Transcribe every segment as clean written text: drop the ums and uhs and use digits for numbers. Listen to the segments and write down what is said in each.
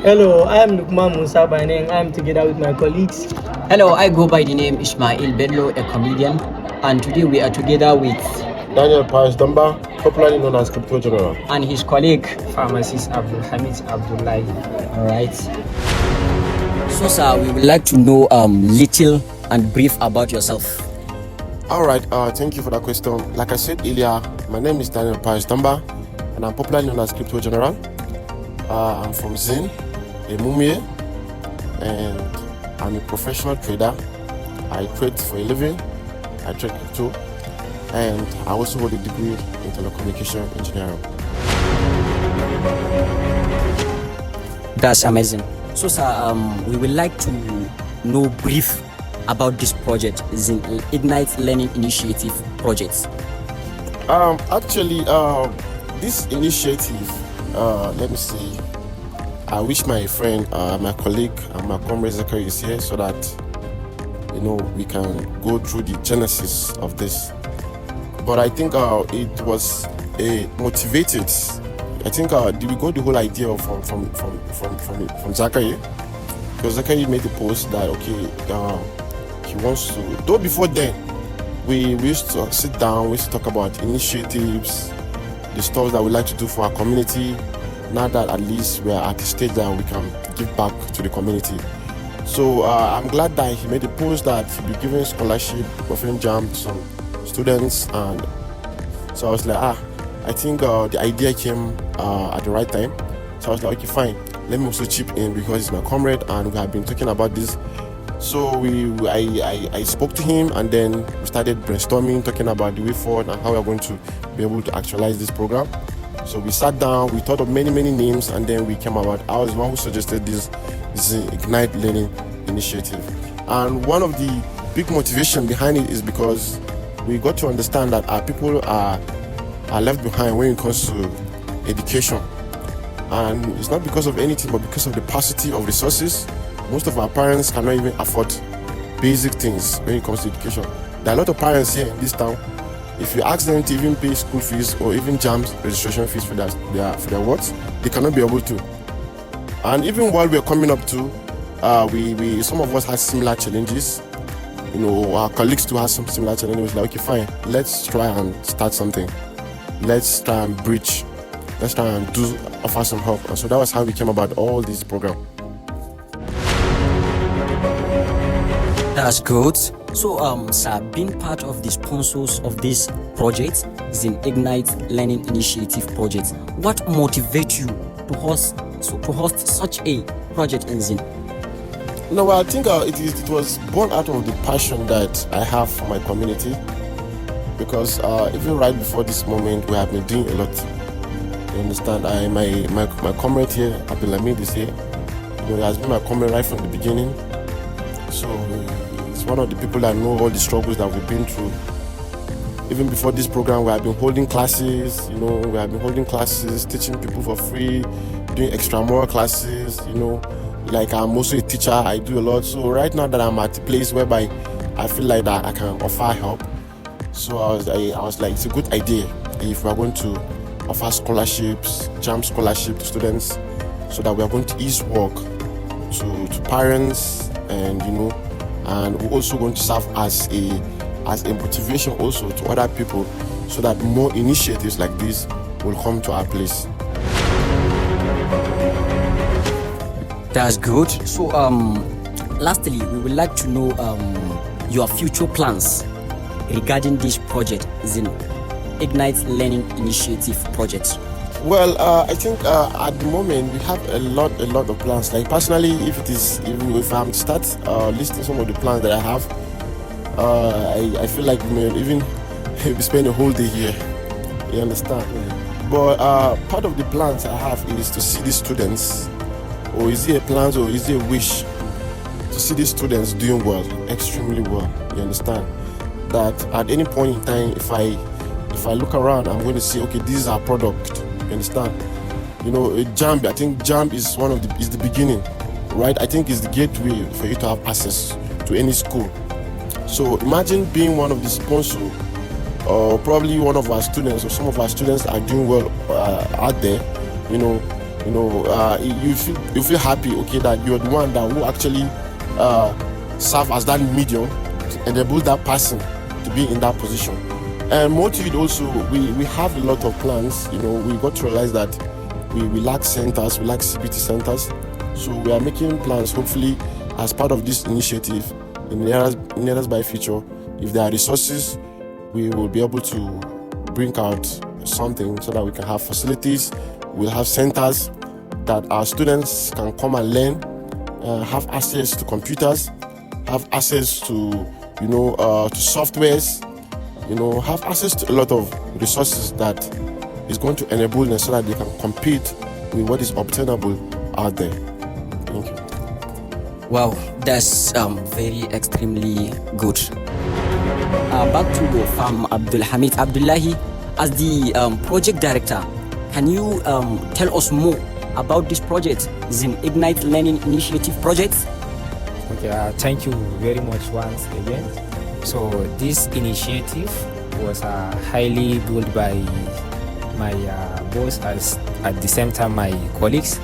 Hello, I am Lukman Musa by name. I am together with my colleagues. Hello, I go by the name Ismail Bello, a comedian, and today we are together with Daniel Paris Damba, popularly known as Crypto General, and his colleague, Pharmacist Abdul Hamid Abdullahi. all right. So, sir, we would like to know little and brief about yourself. All right, thank you for that question. Like I said earlier, my name is Daniel Paris Damba, and I'm popularly known as Crypto General. I'm from Zin, a Mumie, and I'm a professional trader. I trade for a living, I trade crypto, and I also hold a degree in telecommunication engineering. That's amazing. So, sir, we would like to know brief about this project, the Ignite Learning Initiative project. Actually, this initiative, let me see. I wish my friend, my colleague, my comrade Zachary is here so that we can go through the genesis of this. But I think it was motivated. I think we got the whole idea from Zachary, because Zachary made a post that he wants to. Though before then, we used to sit down, we used to talk about initiatives, the stuff that we like to do for our community. Now that at least we are at the stage that we can give back to the community. So I'm glad that he made a post that he'll be giving scholarship, offering jam to some students, and so I was like, I think the idea came at the right time. So I was like, okay, fine, let me also chip in because he's my comrade and we have been talking about this. So I spoke to him, and then we started brainstorming, talking about the way forward and how we're going to be able to actualize this program. So we sat down, we thought of many names, and then we came about. I was the one who suggested this Ignite Learning Initiative. And one of the big motivation behind it is because we got to understand that our people are left behind when it comes to education. And it's not because of anything, but because of the paucity of resources. Most of our parents cannot even afford basic things when it comes to education. There are a lot of parents here in this town. If you ask them to even pay school fees or even jams registration fees for their works, they cannot be able to. And even while we're coming up to, we some of us had similar challenges. Our colleagues too had some similar challenges. Like, okay, fine, let's try and start something. Let's try and bridge. Let's try and offer some help. And so that was how we came about all this program. That's good. So, sir, being part of the sponsors of this project, the Ignite Learning Initiative project, what motivates you to host such a project in Zin? No, I think it was born out of the passion that I have for my community, because even right before this moment, we have been doing a lot. You understand? My comrade here, Abdulhamid, is here. He has been my comrade right from the beginning. So it's one of the people that know all the struggles that we've been through. Even before this program, we have been holding classes. We have been holding classes, teaching people for free, doing extramural classes. Like I'm also a teacher. I do a lot. So right now that I'm at a place whereby I feel like that I can offer help. So I was like, it's a good idea if we're going to offer scholarships, jam scholarship to students, so that we are going to ease work to parents, and and we're also going to serve as a motivation also to other people, so that more initiatives like this will come to our place. That's good. So, lastly, we would like to know your future plans regarding this project, the Ignite Learning Initiative project. Well, I think at the moment we have a lot of plans. Like personally, if I'm to start listing some of the plans that I have, I feel like we may even spend a whole day here. You understand? But part of the plans I have is to see these students, or is it a plan, or is it a wish to see these students doing well, extremely well. You understand? That at any point in time, if I look around, I'm going to say, okay, this is our product. You understand? JAMB, I think JAMB is is the beginning, right? I think it's the gateway for you to have access to any school. So imagine being one of the sponsors, or probably one of our students, or some of our students are doing well out there. you feel happy, okay, that you're the one that who actually serve as that medium to enable that person to be in that position. And more to it also, we have a lot of plans. We got to realize that we lack centers, we lack CBT centers. So we are making plans, hopefully, as part of this initiative in the nearest by future. If there are resources, we will be able to bring out something so that we can have facilities, we'll have centers that our students can come and learn, have access to computers, have access to softwares, have access to a lot of resources that is going to enable them so that they can compete with what is obtainable out there. Thank you. Wow, that's very extremely good. Back to Farm Abdul Hamid Abdullahi, as the project director, can you tell us more about this project, the Ignite Learning Initiative project? Okay, thank you very much once again. So this initiative was highly built by my boss, as at the same time my colleagues,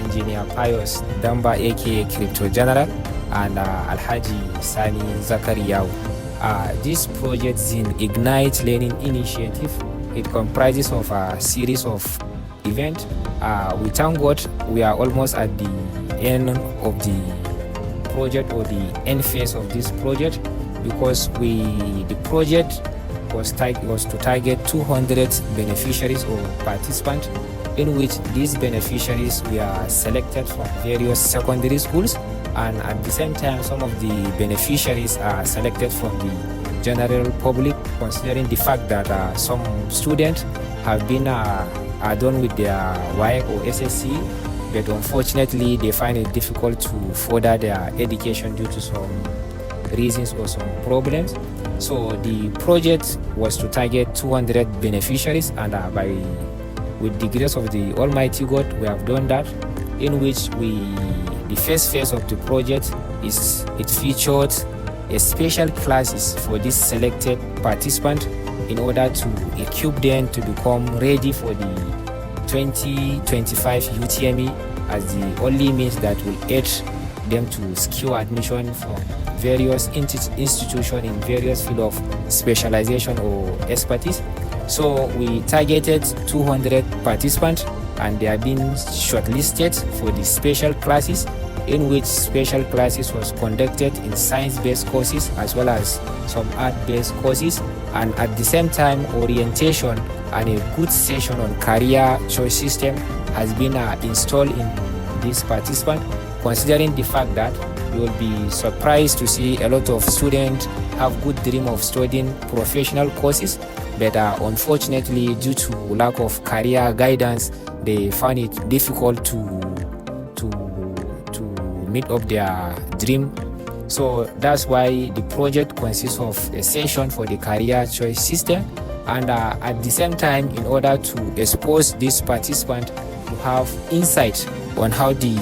Engineer Pius Damba aka Crypto General and Alhaji Sani Zakariyahu. This project is in Ignite Learning Initiative. It comprises of a series of events. We thank God we are almost at the end of the project, or the end phase of this project, because the project was to target 200 beneficiaries or participants, in which these beneficiaries were selected from various secondary schools, and at the same time some of the beneficiaries are selected from the general public, considering the fact that some students have been done with their WAEC or SSC, but unfortunately they find it difficult to further their education due to some reasons or some problems. So the project was to target 200 beneficiaries, and with the grace of the Almighty God, we have done that, in which the first phase of the project it featured a special classes for this selected participant in order to equip them to become ready for the 2025 UTME, as the only means that will aid them to secure admission from various institutions in various fields of specialization or expertise. So we targeted 200 participants, and they have been shortlisted for the special classes, in which special classes was conducted in science-based courses as well as some art-based courses, and at the same time orientation and a good session on career choice system has been installed in this participant, considering the fact that you will be surprised to see a lot of students have good dream of studying professional courses, but unfortunately due to lack of career guidance they find it difficult to meet up their dream. So that's why the project consists of a session for the career choice system, and at the same time, in order to expose this participant to have insight on how the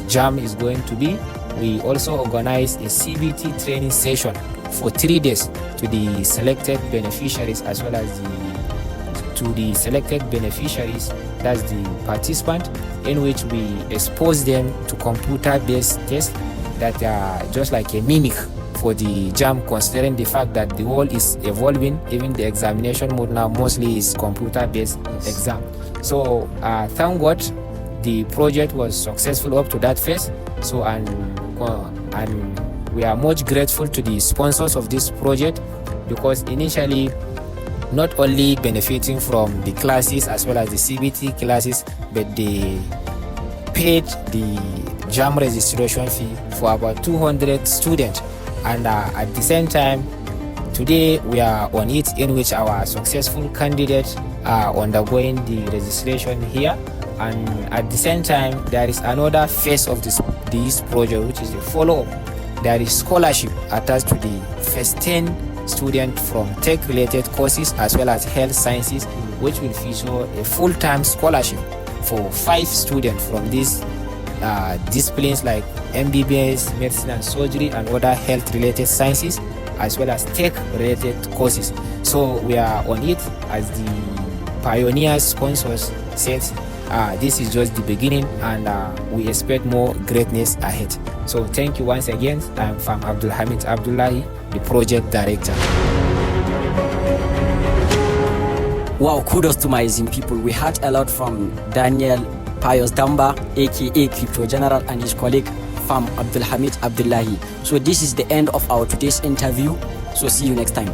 JAM is going to be, we also organize a CBT training session for 3 days to the selected beneficiaries, as well as the selected beneficiaries, that's the participant, in which we expose them to computer-based tests that are just like a mimic for the JAM, considering the fact that the world is evolving. Even the examination mode now mostly is computer-based exam. So thank God the project was successful up to that phase. So and we are much grateful to the sponsors of this project, because initially not only benefiting from the classes as well as the CBT classes, but they paid the JAM registration fee for about 200 students. And at the same time, today we are on it, in which our successful candidates are undergoing the registration here. And at the same time, there is another phase of this project, which is the follow-up. There is scholarship attached to the first 10 students from tech-related courses as well as health sciences, which will feature a full-time scholarship for 5 students from these disciplines like MBBS, medicine and surgery, and other health-related sciences, as well as tech-related courses. So we are on it, as the pioneer sponsors said, this is just the beginning, and we expect more greatness ahead. So thank you once again. I'm from Abdulhamid Abdullahi, the project director. Wow, kudos to my Zim people. We heard a lot from Daniel Pius Damba, aka Crypto General, and his colleague Fam Abdulhamid Abdullahi. So this is the end of our today's interview. So see you next time.